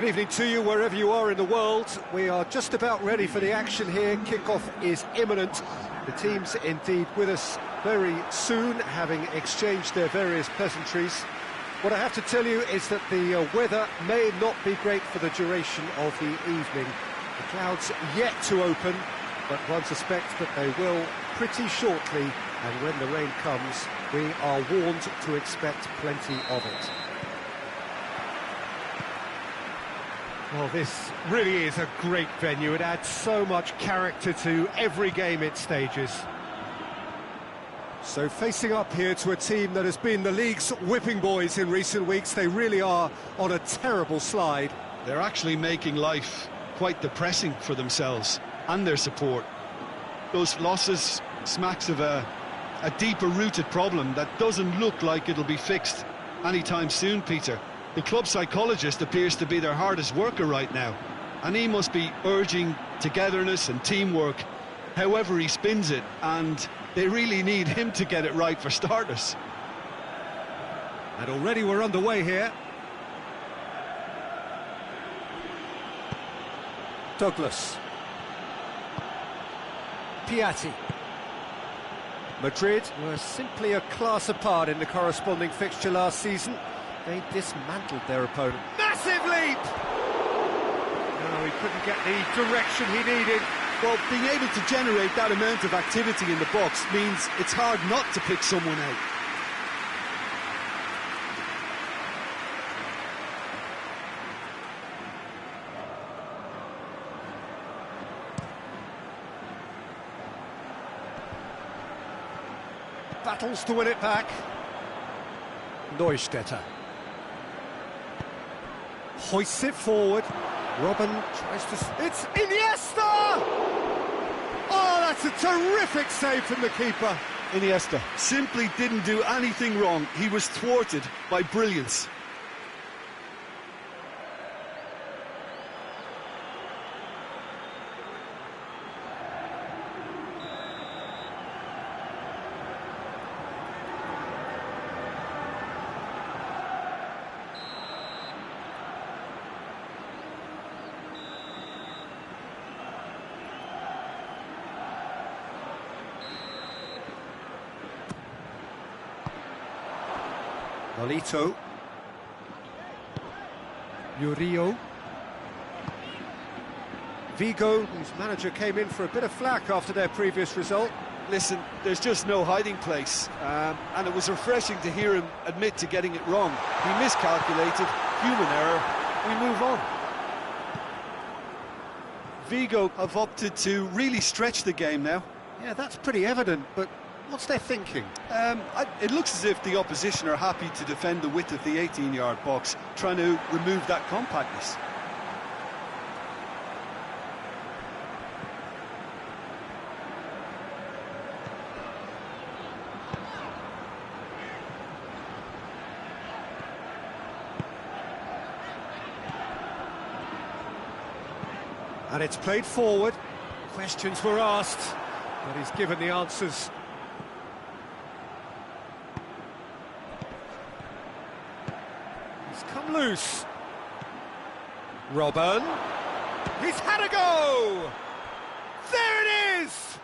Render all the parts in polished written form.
Good evening to you, wherever you are in the world. We are just about ready for the action here. Kickoff is imminent. The team's indeed with us very soon, having exchanged their various pleasantries. What I have to tell you is that the weather may not be great for the duration of the evening. The clouds yet to open, but one suspects that they will pretty shortly, and when the rain comes, we are warned to expect plenty of it. Well, this really is a great venue. It adds so much character to every game it stages. So facing up here to a team that has been the league's whipping boys in recent weeks, they really are on a terrible slide. They're actually making life quite depressing for themselves and their support. Those losses smacks of a deeper rooted problem that doesn't look like it'll be fixed anytime soon, Peter. The club psychologist appears to be their hardest worker right now, and he must be urging togetherness and teamwork however he spins it, and they really need him to get it right for starters. And already we're underway here. Douglas. Piatti. Madrid were simply a class apart in the corresponding fixture last season. They dismantled their opponent. Massive leap! No, he couldn't get the direction he needed. Well, being able to generate that amount of activity in the box means it's hard not to pick someone out. Battles to win it back. Neustädter. Hoists it forward. Robin tries to... It's Iniesta! Oh, that's a terrific save from the keeper. Iniesta simply didn't do anything wrong. He was thwarted by brilliance. Nolito. Murillo. Vigo, whose manager came in for a bit of flack after their previous result. Listen, there's just no hiding place, and it was refreshing to hear him admit to getting it wrong. He miscalculated, human error, we move on. Vigo have opted to really stretch the game now. Yeah, that's pretty evident, but what's their thinking? It looks as if the opposition are happy to defend the width of the 18-yard box, trying to remove that compactness. And it's played forward. Questions were asked, but he's given the answers. Come loose. Robin. He's had a go! There it is!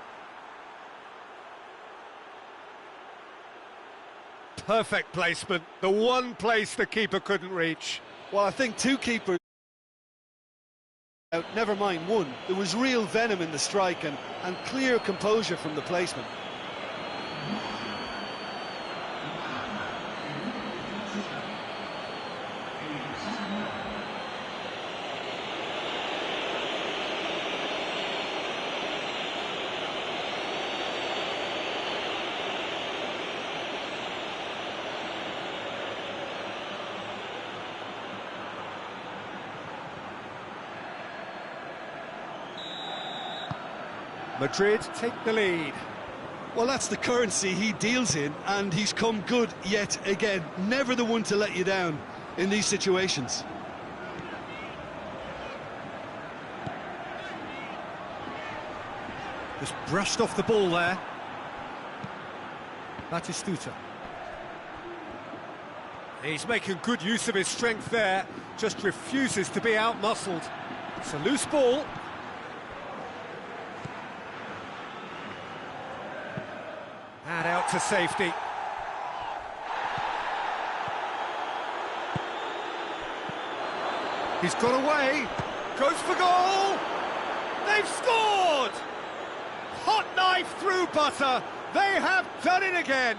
Perfect placement. The one place the keeper couldn't reach. Well, I think two keepers... Never mind one. There was real venom in the strike and clear composure from the placement. Madrid take the lead. Well, that's the currency he deals in, and he's come good yet again. Never the one to let you down in these situations. Just brushed off the ball there. Batistuta. He's making good use of his strength there, just refuses to be out-muscled. It's a loose ball. And out to safety. He's got away, goes for goal! They've scored! Hot knife through butter, they have done it again!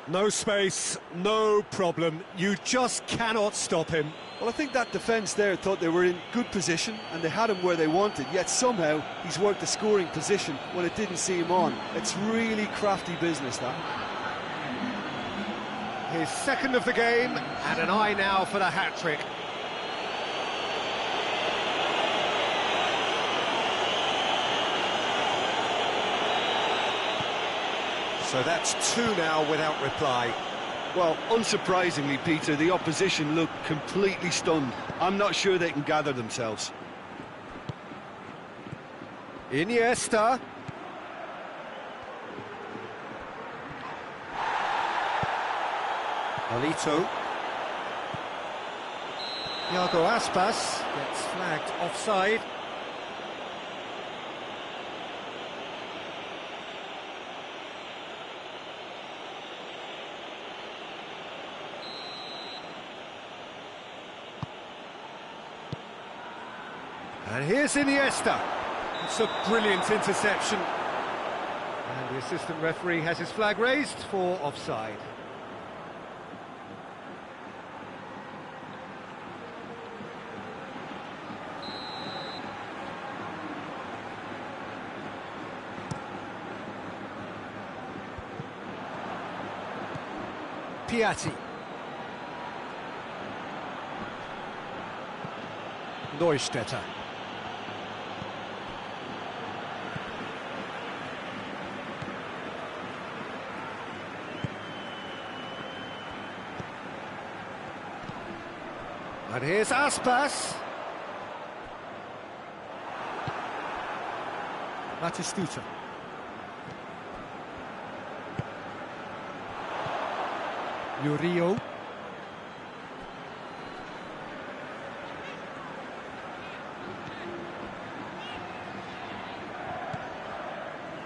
No space, no problem, you just cannot stop him. Well, I think that defence there thought they were in good position and they had him where they wanted, yet somehow he's worked the scoring position when it didn't see him on. It's really crafty business, that. His second of the game, and an eye now for the hat-trick. So that's two now without reply. Well, unsurprisingly, Peter, the opposition look completely stunned. I'm not sure they can gather themselves. Iniesta. Alito. Iago Aspas gets flagged offside. And here's Iniesta. It's a brilliant interception. And the assistant referee has his flag raised for offside. Piatti. Neustädter. And here's Aspas. Batistuta. Murillo.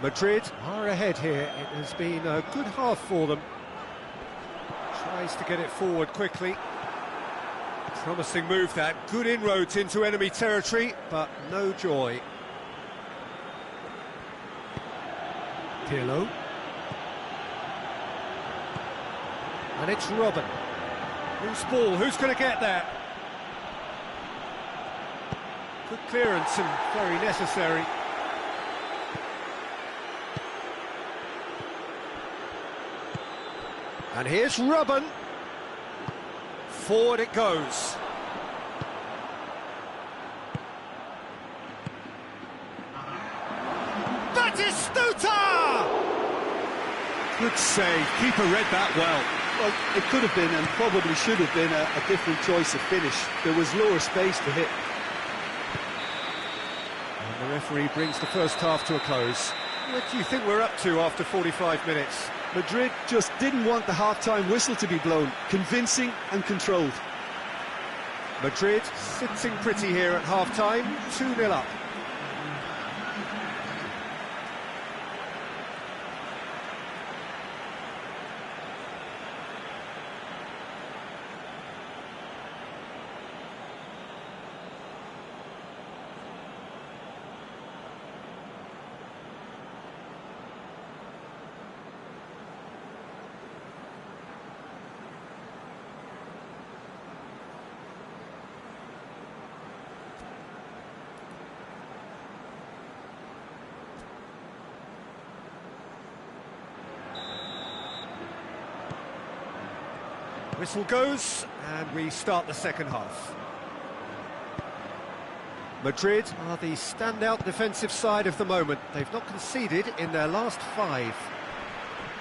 Madrid are ahead here. It has been a good half for them. Tries to get it forward quickly. Promising move that. Good inroads into enemy territory, but no joy. Pirlo. And it's Robin. Loose ball, who's going to get that? Good clearance and very necessary. And here's Robin. Forward it goes. Batistuta! Good save, keeper read that well. Well, it could have been and probably should have been a different choice of finish. There was lower space to hit. And the referee brings the first half to a close. What do you think we're up to after 45 minutes? Madrid just didn't want the half-time whistle to be blown. Convincing and controlled. Madrid sitting pretty here at half-time, 2-0 up. Whistle goes, and we start the second half. Madrid are the standout defensive side of the moment. They've not conceded in their last 5.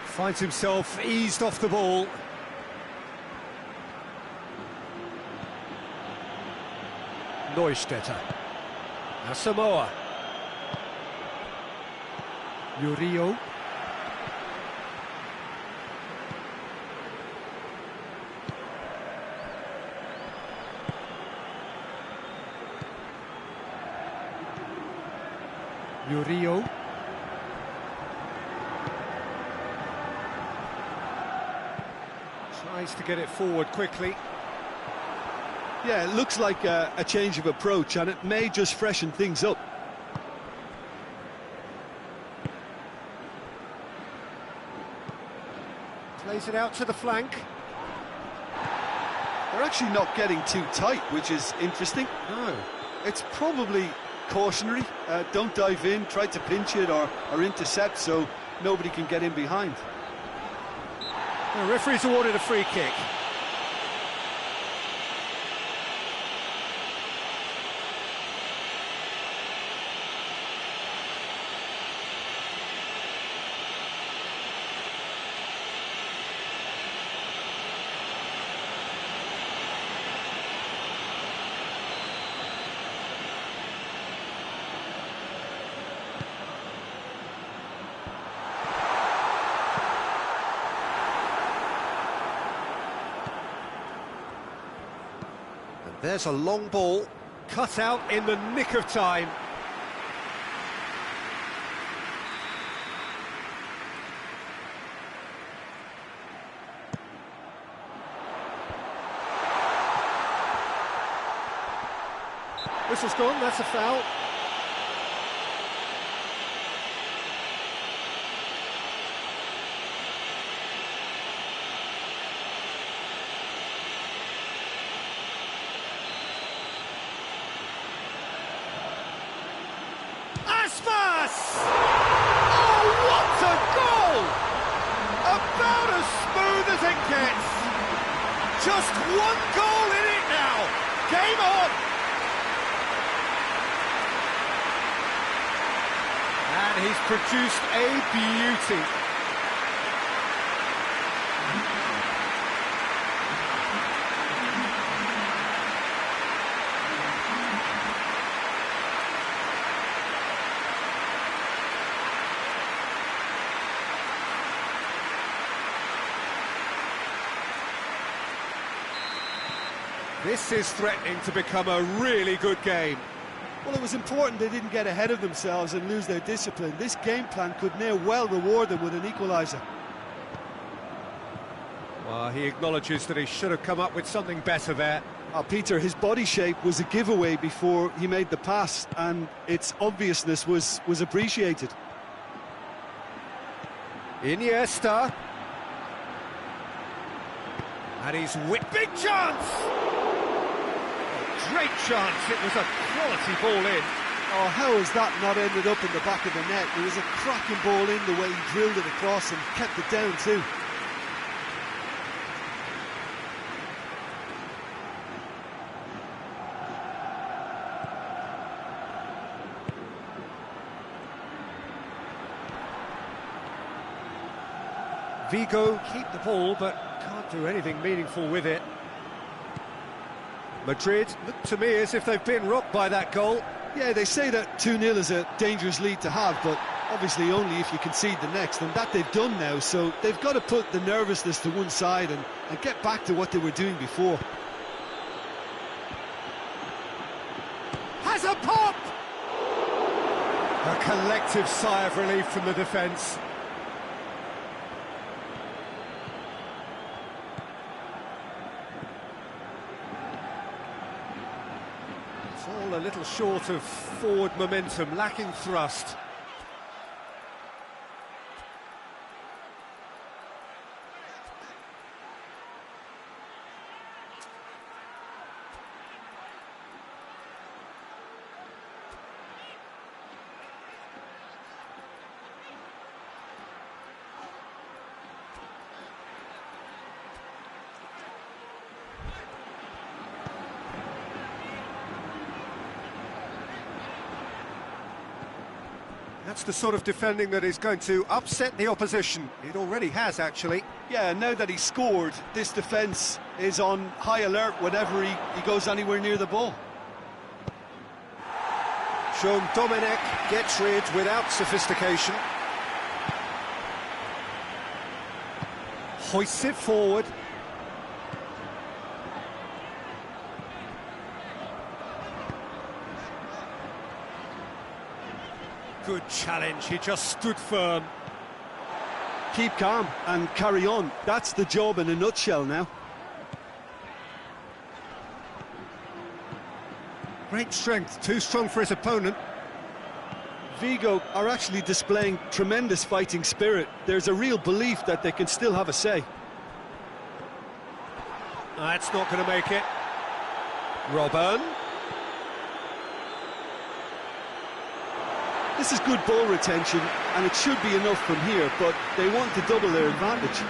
Finds himself eased off the ball. Neustädter. Asamoah. Murillo. Murillo. Tries to get it forward quickly. Yeah, it looks like a change of approach, and it may just freshen things up. Plays it out to the flank. They're actually not getting too tight, which is interesting. No. It's probably cautionary. Don't dive in, try to pinch it or intercept so nobody can get in behind. The referee's awarded a free kick. There's a long ball, cut out in the nick of time. Whistle's gone, that's a foul. Oh, what a goal! About as smooth as it gets. Just one goal in it now. Game on. And he's produced a beauty. This is threatening to become a really good game. Well, it was important they didn't get ahead of themselves and lose their discipline. This game plan could now well reward them with an equaliser. Well, he acknowledges that he should have come up with something better there. Peter, his body shape was a giveaway before he made the pass, and its obviousness was appreciated. Iniesta. And he's whipped. Big chance! Great chance, it was a quality ball in. Oh, how has that not ended up in the back of the net? It was a cracking ball in the way he drilled it across and kept it down too. Vigo keep the ball, but can't do anything meaningful with it. Madrid look to me as if they've been rocked by that goal. Yeah, they say that 2-0 is a dangerous lead to have, but obviously only if you concede the next, and that they've done now, so they've got to put the nervousness to one side and get back to what they were doing before. Has a pop! A collective sigh of relief from the defence. All a little short of forward momentum, lacking thrust. That's the sort of defending that is going to upset the opposition. It already has, actually. Yeah, now that he's scored, this defence is on high alert whenever he goes anywhere near the ball. Sean Domenech gets rid without sophistication. Hoists it forward. Good challenge, he just stood firm. Keep calm and carry on. That's the job in a nutshell now. Great strength, too strong for his opponent. Vigo are actually displaying tremendous fighting spirit. There's a real belief that they can still have a say. That's not going to make it. Robben. This is good ball retention, and it should be enough from here, but they want to double their advantage.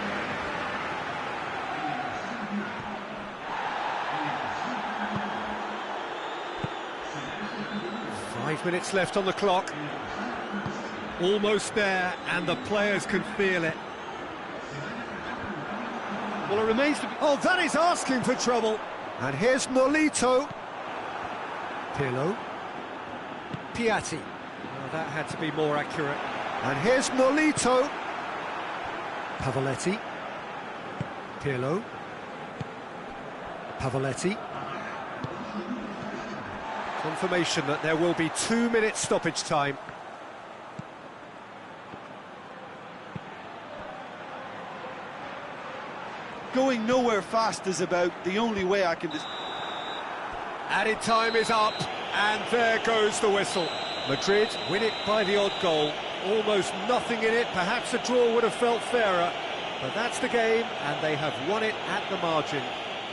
Five minutes left on the clock. Almost there, and the players can feel it. Well, it remains to be... Oh, that is asking for trouble. And here's Nolito. Pirlo. Piatti. Well, that had to be more accurate. And here's Nolito. Pavoletti. Pirlo. Pavoletti. Confirmation that there will be 2 minutes stoppage time. Going nowhere fast is about the only way I can... Added time is up, and there goes the whistle. Madrid win it by the odd goal. Almost nothing in it, perhaps a draw would have felt fairer. But that's the game, and they have won it at the margin.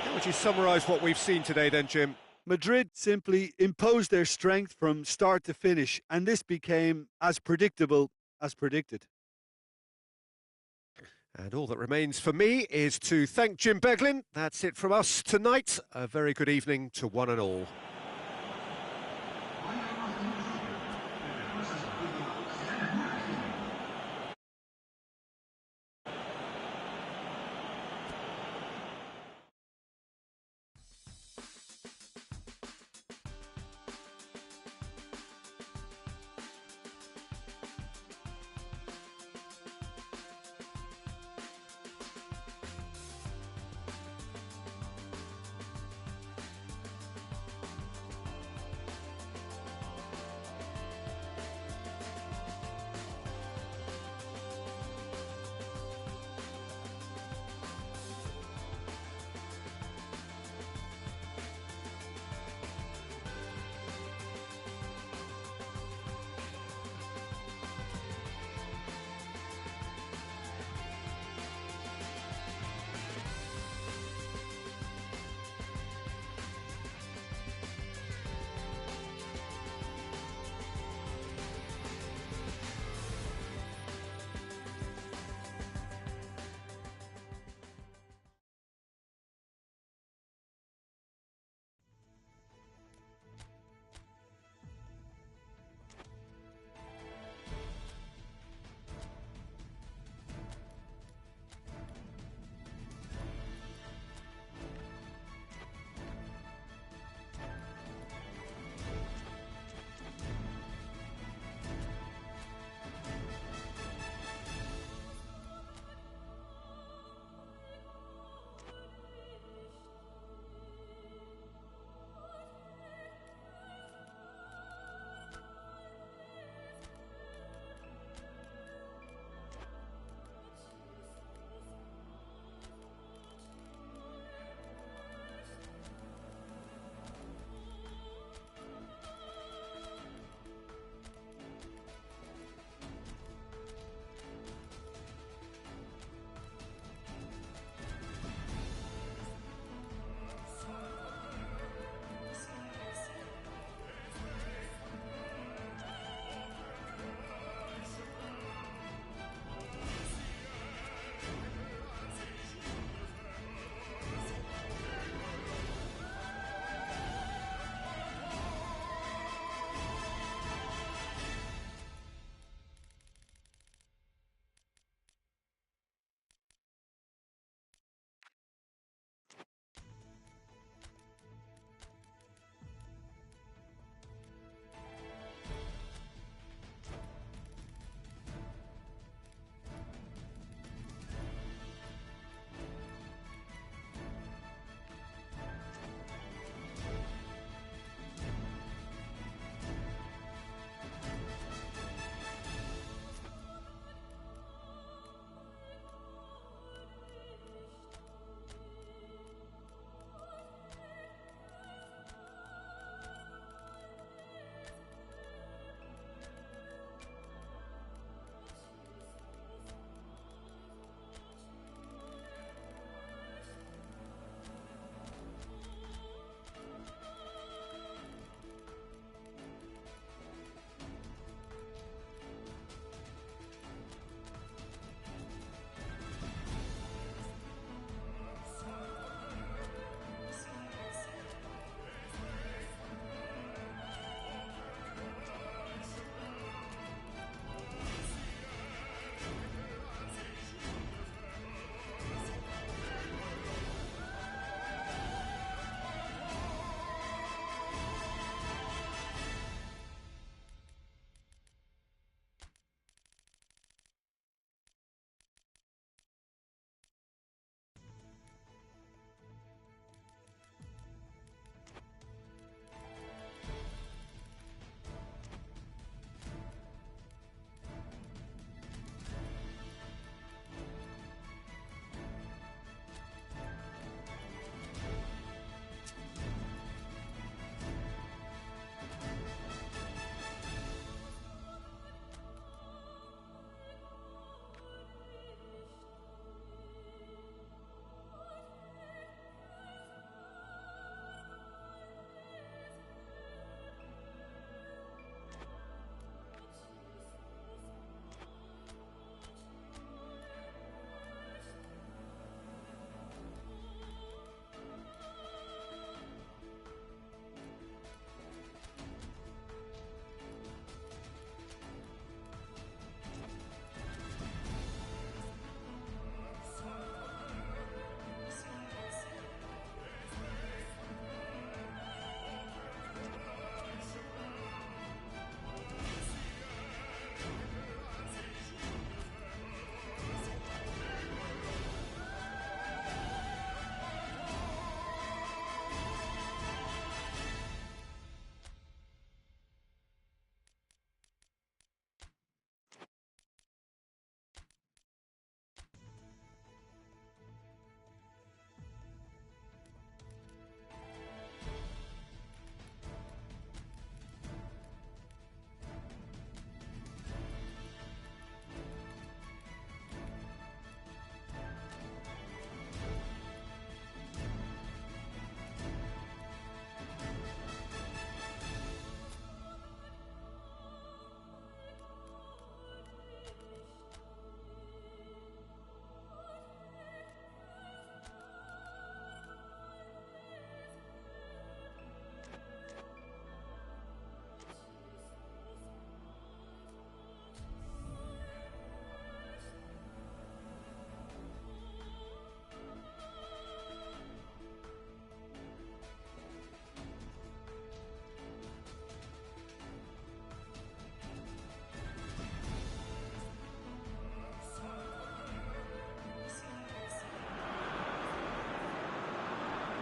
How would you summarise what we've seen today then, Jim? Madrid simply imposed their strength from start to finish, and this became as predictable as predicted. And all that remains for me is to thank Jim Beglin. That's it from us tonight. A very good evening to one and all.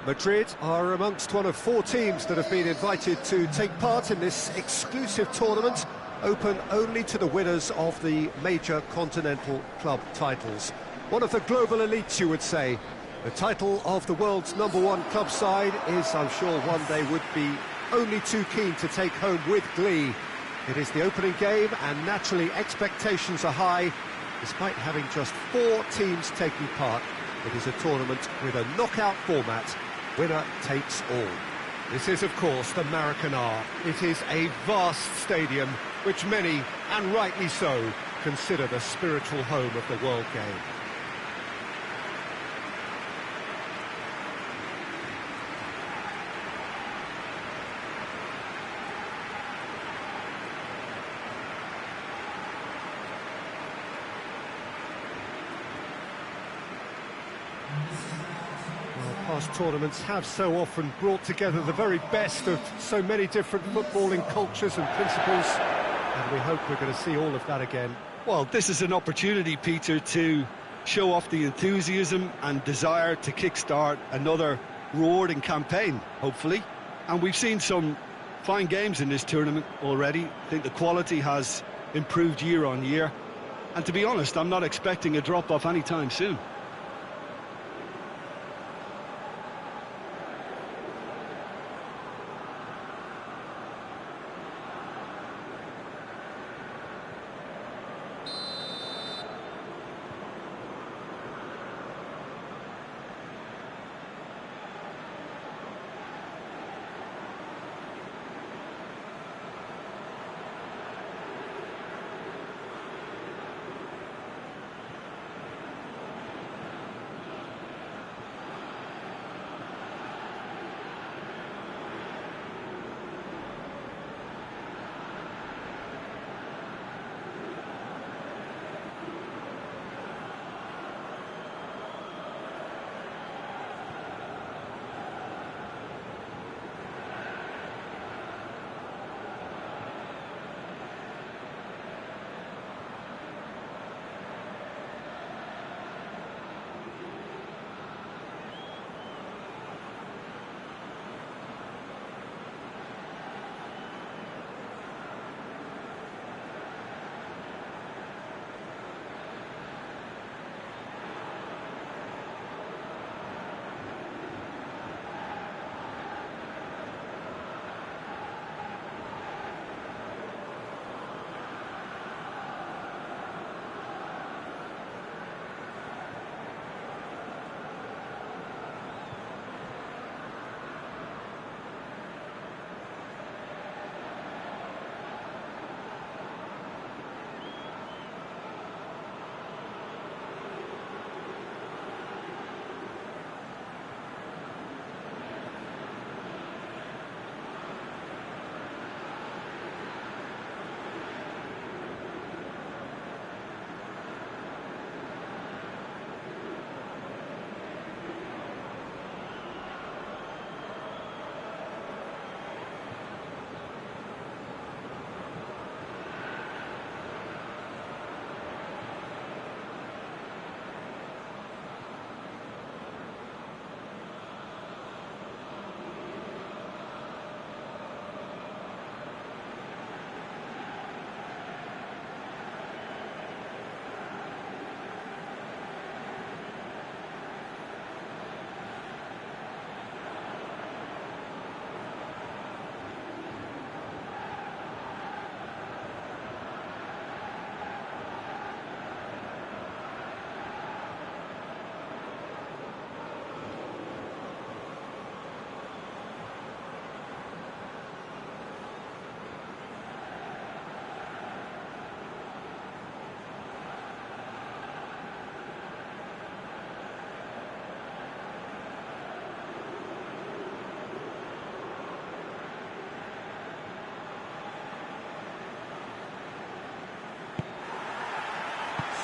Madrid are amongst one of 4 teams that have been invited to take part in this exclusive tournament, open only to the winners of the major continental club titles. One of the global elites, you would say. The title of the world's #1 club side is, I'm sure, one they would be only too keen to take home with glee. It is the opening game, and naturally expectations are high. Despite having just 4 teams taking part, it is a tournament with a knockout format. Winner takes all. This is, of course, the Maracanã. It is a vast stadium, which many, and rightly so, consider the spiritual home of the world game. Past tournaments have so often brought together the very best of so many different footballing cultures and principles, and we hope we're going to see all of that again. Well, this is an opportunity, Peter, to show off the enthusiasm and desire to kickstart another rewarding campaign, hopefully. And we've seen some fine games in this tournament already. I think the quality has improved year on year. And to be honest, I'm not expecting a drop-off anytime soon.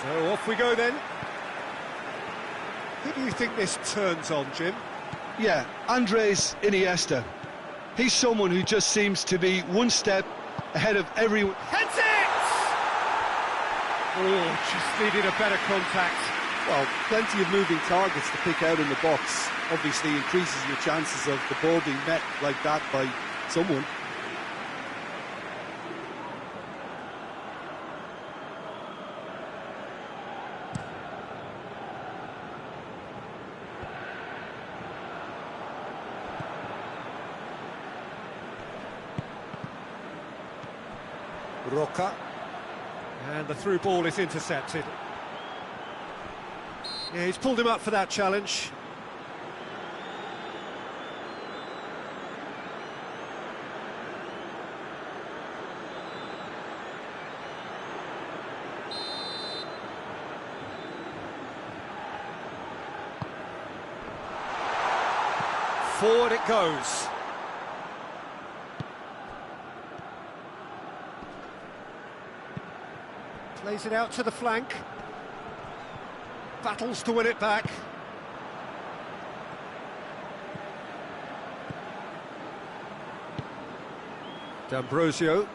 So off we go then. Who do you think this turns on, Jim? Yeah, Andres Iniesta. He's someone who just seems to be one step ahead of everyone. Heads it! Oh, just needed a better contact. Well, plenty of moving targets to pick out in the box. Obviously increases your chances of the ball being met like that by someone. Roca. And the through ball is intercepted. Yeah, he's pulled him up for that challenge. Forward it goes. Plays it out to the flank. Battles to win it back. D'Ambrosio.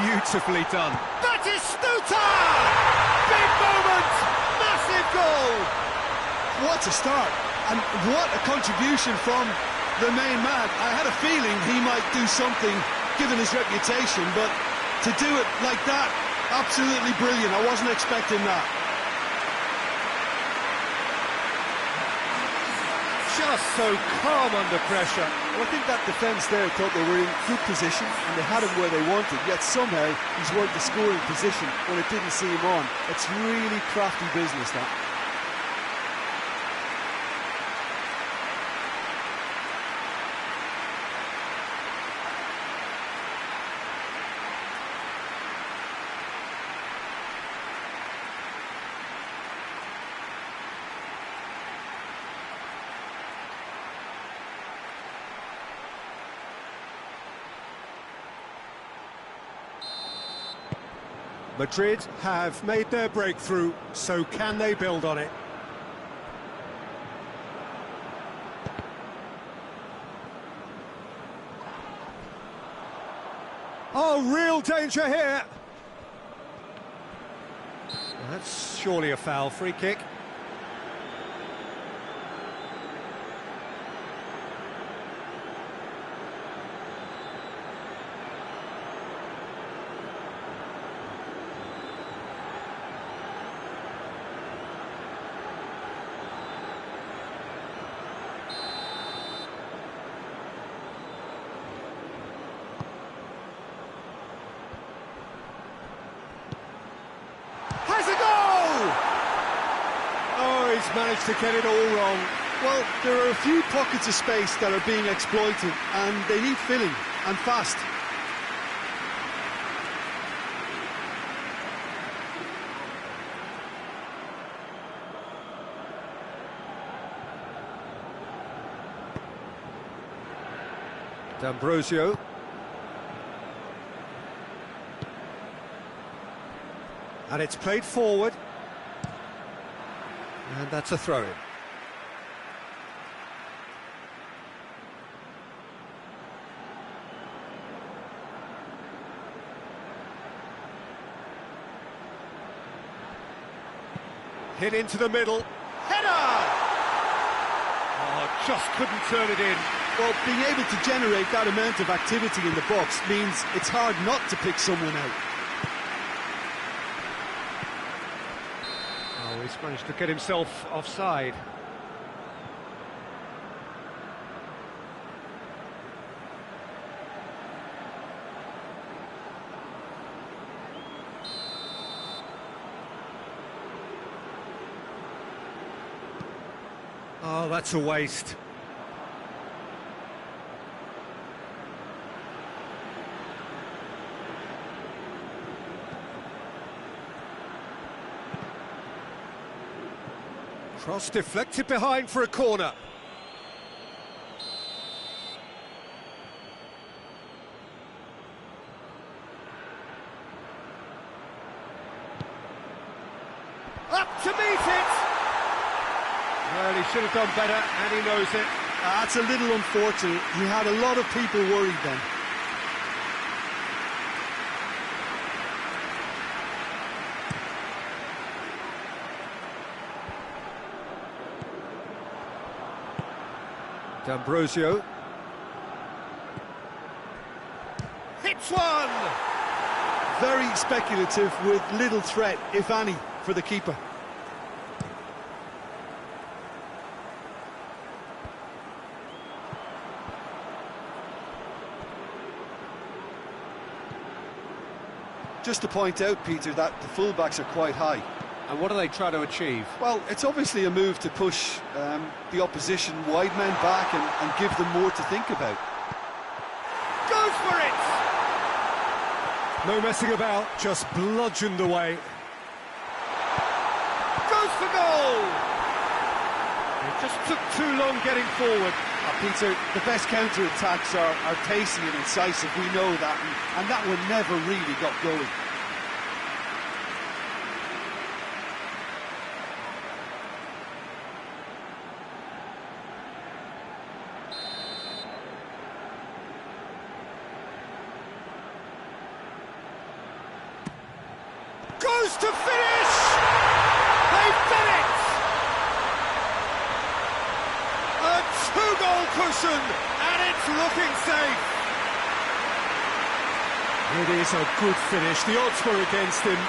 Beautifully done. Batistuta! Big moment! Massive goal! What a start, and what a contribution from the main man. I had a feeling he might do something, given his reputation, but to do it like that, absolutely brilliant. I wasn't expecting that. Just so calm under pressure. Well, I think that defence there thought they were in good position and they had him where they wanted, yet somehow he's worked the scoring position when it didn't see him on. It's really crafty business, that. Madrid have made their breakthrough, so can they build on it? Oh, real danger here! That's surely a foul. Free kick. He's managed to get it all wrong. Well, there are a few pockets of space that are being exploited, and they need filling, and fast. D'Ambrosio. And it's played forward. And that's a throw-in. Hit into the middle. Header! Oh, just couldn't turn it in. Well, being able to generate that amount of activity in the box means it's hard not to pick someone out. Oh, he's managed to get himself offside. Oh, that's a waste. Cross deflected behind for a corner. Up to meet it! Well, he should have done better, and he knows it. That's a little unfortunate. He had a lot of people worried then. D'Ambrosio. Hits one! Very speculative with little threat, if any, for the keeper. Just to point out, Peter, that the fullbacks are quite high. And what are they trying to achieve? Well, it's obviously a move to push the opposition wide men back and give them more to think about. Goes for it! No messing about, just bludgeoned away. Goes for goal! It just took too long getting forward. Peter, the best counter-attacks are pacey and incisive, we know that, and that one never really got going. Goes to finish! They've done it! A two-goal cushion, and it's looking safe. It is a good finish. The odds were against him,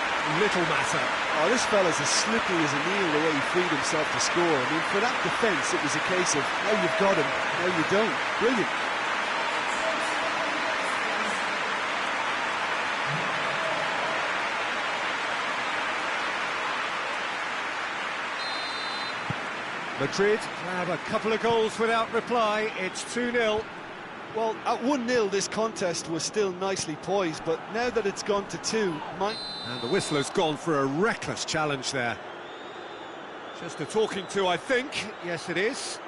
little matter. Oh, this fella's as slippery as an eel the way he freed himself to score. I mean, for that defence, it was a case of, now you've got him, now you don't. Brilliant. Madrid have a couple of goals without reply. It's 2-0. Well, at 1-0 this contest was still nicely poised, but now that it's gone to 2, And the whistler's gone for a reckless challenge there. Just a talking to, I think. Yes, it is.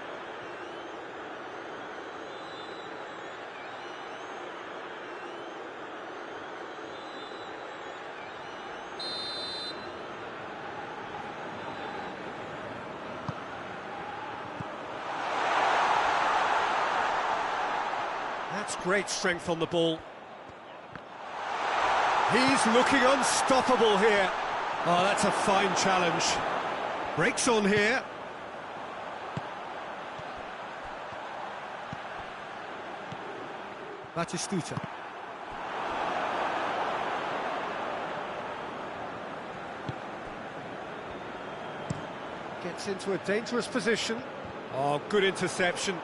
That's great strength on the ball. He's looking unstoppable here. Oh, that's a fine challenge. Breaks on here. Batistuta. Gets into a dangerous position. Oh, good interception.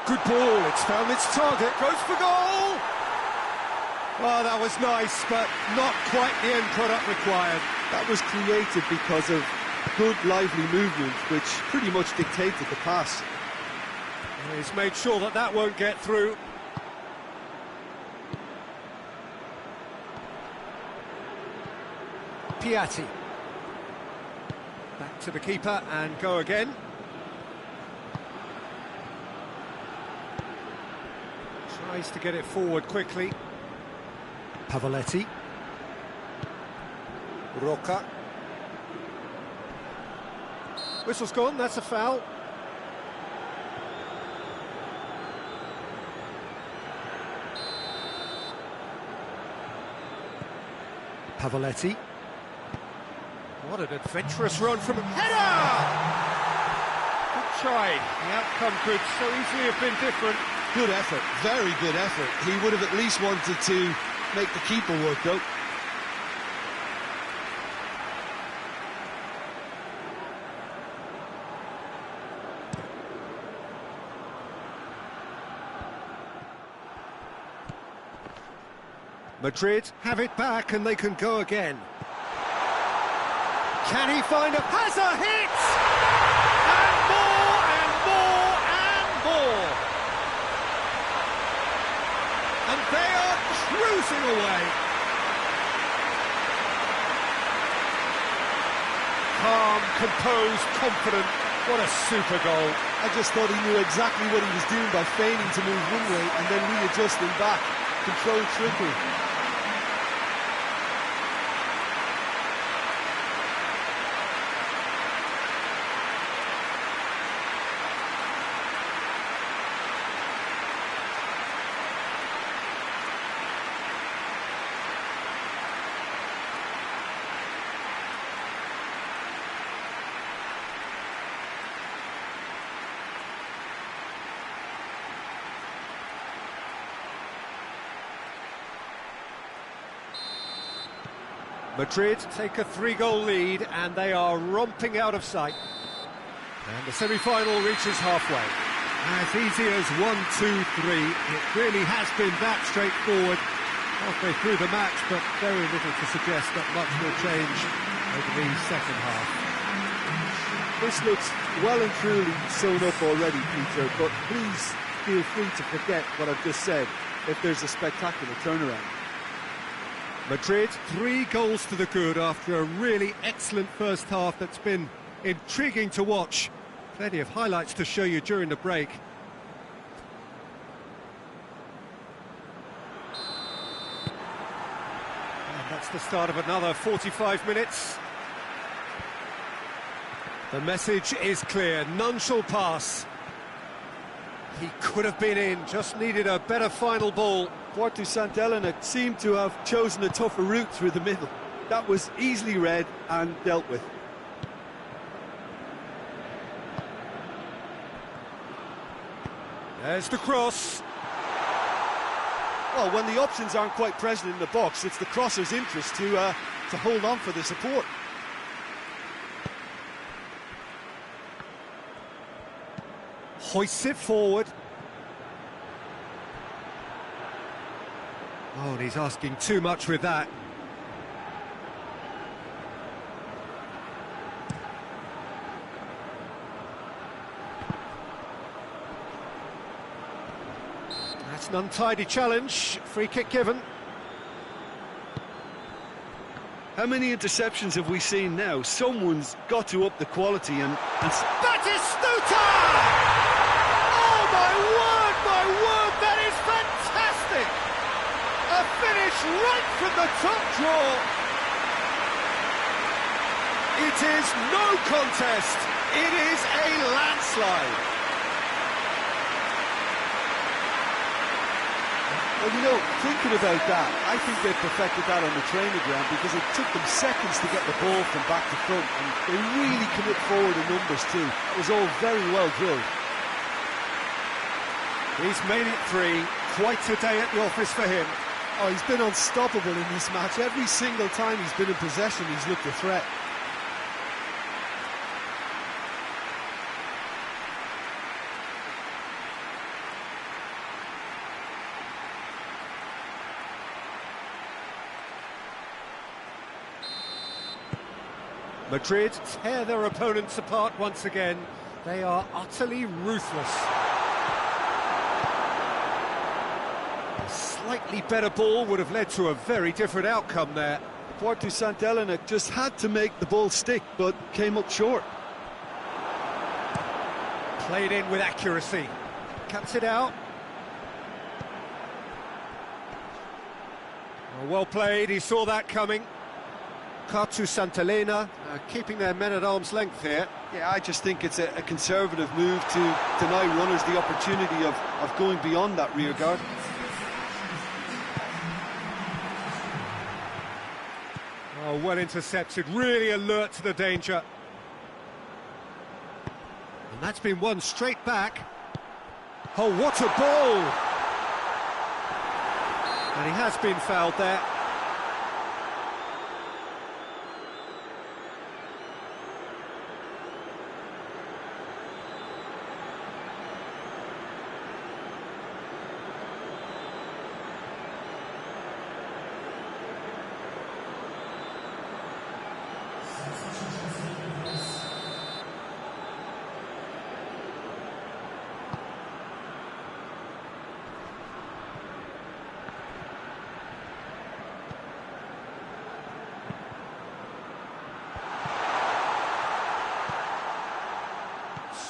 Good ball, it's found its target, goes for goal! Oh, that was nice, but not quite the end product required. that was created because of good, lively movement, which pretty much dictated the pass. He's made sure that that won't get through. Piatti. Back to the keeper and go again. Tries to get it forward quickly. Pavoletti. Roca. Whistle's gone, that's a foul. Pavoletti. What an adventurous run from header! Good try. The outcome could so easily have been different. Good effort, very good effort. He would have at least wanted to make the keeper work, though. Madrid have it back and they can go again. Can he find a has a hit? And more and more and more. And they are cruising away. Calm, composed, confident. What a super goal. I just thought he knew exactly what he was doing by feigning to move one way and then readjusting back. Controlled trickery. Madrid take a 3-goal lead and they are romping out of sight. And the semi-final reaches halfway. As easy as 1, 2, 3. It really has been that straightforward halfway through the match, but very little to suggest that much will change over the second half. This looks well and truly sewn up already, Peter, but please feel free to forget what I've just said if there's a spectacular turnaround. Madrid, 3 goals to the good after a really excellent first half that's been intriguing to watch. Plenty of highlights to show you during the break. And that's the start of another 45 minutes. The message is clear, none shall pass. He could have been in, just needed a better final ball. Porto Sant'Elena seemed to have chosen a tougher route through the middle. That was easily read and dealt with. There's the cross. Well, when the options aren't quite present in the box, it's the crosser's interest to hold on for the support. Hoists it forward. Oh, and he's asking too much with that. That's an untidy challenge. Free kick given. How many interceptions have we seen now? Someone's got to up the quality and... Batistuta! Oh, my word, that is fantastic! A finish right from the top draw. It is no contest. It is a landslide. Well, you know, thinking about that, I think they perfected that on the training ground because it took them seconds to get the ball from back to front, and they really commit forward in numbers too. It was all very well drilled. He's made it 3. Quite a day at the office for him. Oh, he's been unstoppable in this match. Every single time he's been in possession, he's looked a threat. Madrid tear their opponents apart once again. They are utterly ruthless. A slightly better ball would have led to a very different outcome there. Porto Sant'Elena just had to make the ball stick, but came up short. Played in with accuracy. Cuts it out. Well played, he saw that coming. Porto Sant'Elena keeping their men at arm's length here. Yeah, I just think it's a conservative move to deny runners the opportunity of going beyond that rear guard. Oh, well intercepted, really alert to the danger. And that's been won straight back. Oh, what a ball! And he has been fouled there.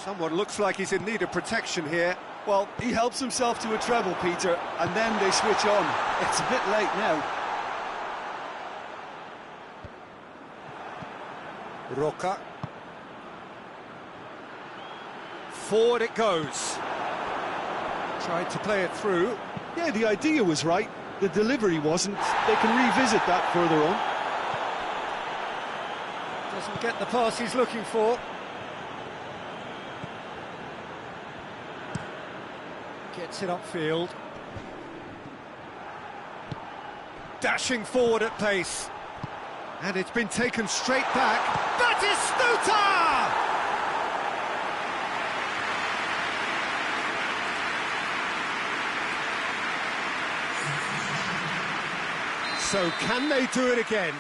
Someone looks like he's in need of protection here. Well, he helps himself to a treble, Peter, and then they switch on. It's a bit late now. Roca. Forward it goes. Tried to play it through. Yeah, the idea was right. The delivery wasn't. They can revisit that further on. Doesn't get the pass he's looking for. Gets it upfield. Dashing forward at pace. And it's been taken straight back. That is Stuta! So can they do it again?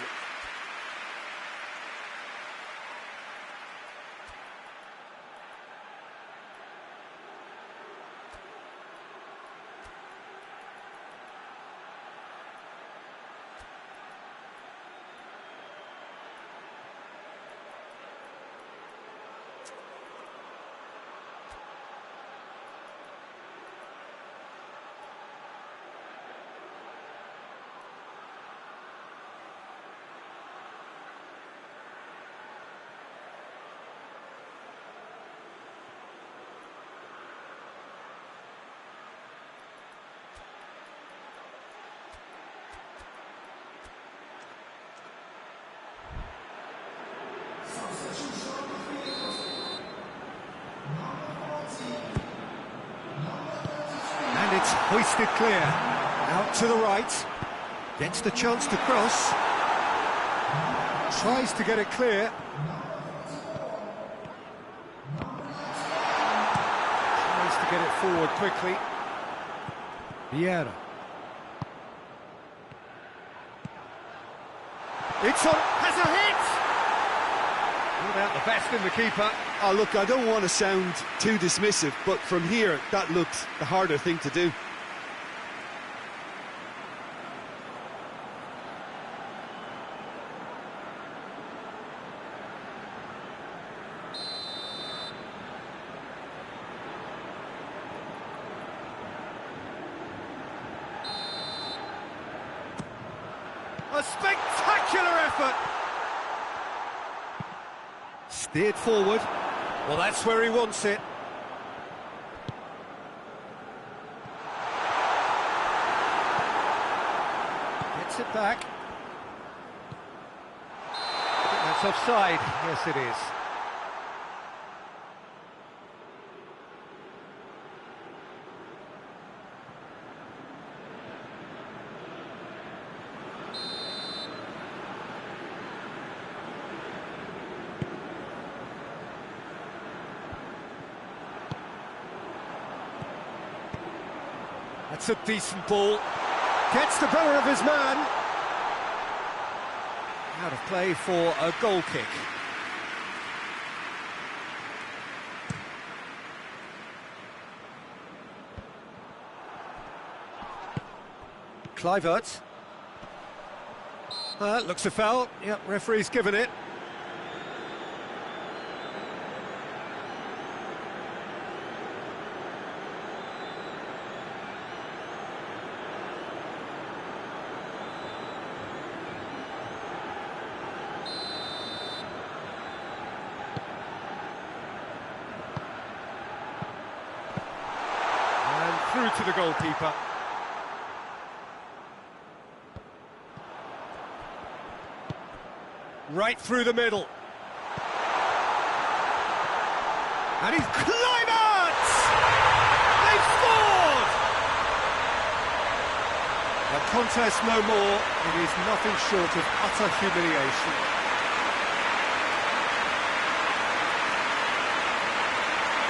And it's hoisted clear. Out to the right. Gets the chance to cross. Tries to get it clear. Tries to get it forward quickly. Vieira. It's on. Has a hit! Without the best in the keeper. Oh, look, I don't want to sound too dismissive, but from here, that looked the harder thing to do. A spectacular effort! Steered forward. Well, that's where he wants it. Gets it back. I think that's offside. Yes, it is. That's a decent ball. Gets the better of his man. Out of play for a goal kick. Kluivert. Looks a foul. Yep, referee's given it. Through to the goalkeeper. Right through the middle. And he's Kluivert! They've scored! A contest no more. It is nothing short of utter humiliation.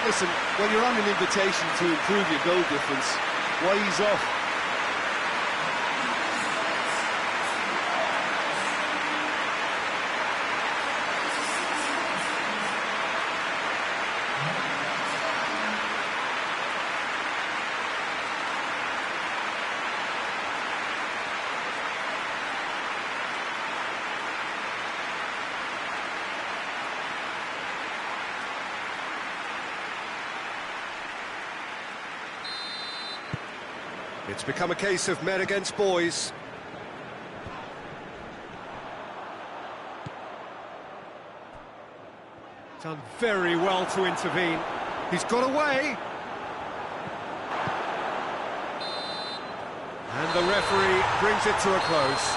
Listen, when you're on an invitation to improve your goal difference, why ease off? It's become a case of men against boys. Done very well to intervene. He's got away. And the referee brings it to a close.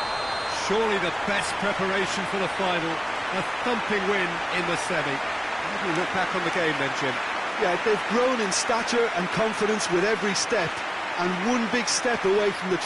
Surely the best preparation for the final. A thumping win in the semi. How do you look back on the game then, Jim? Yeah, they've grown in stature and confidence with every step, and one big step away from the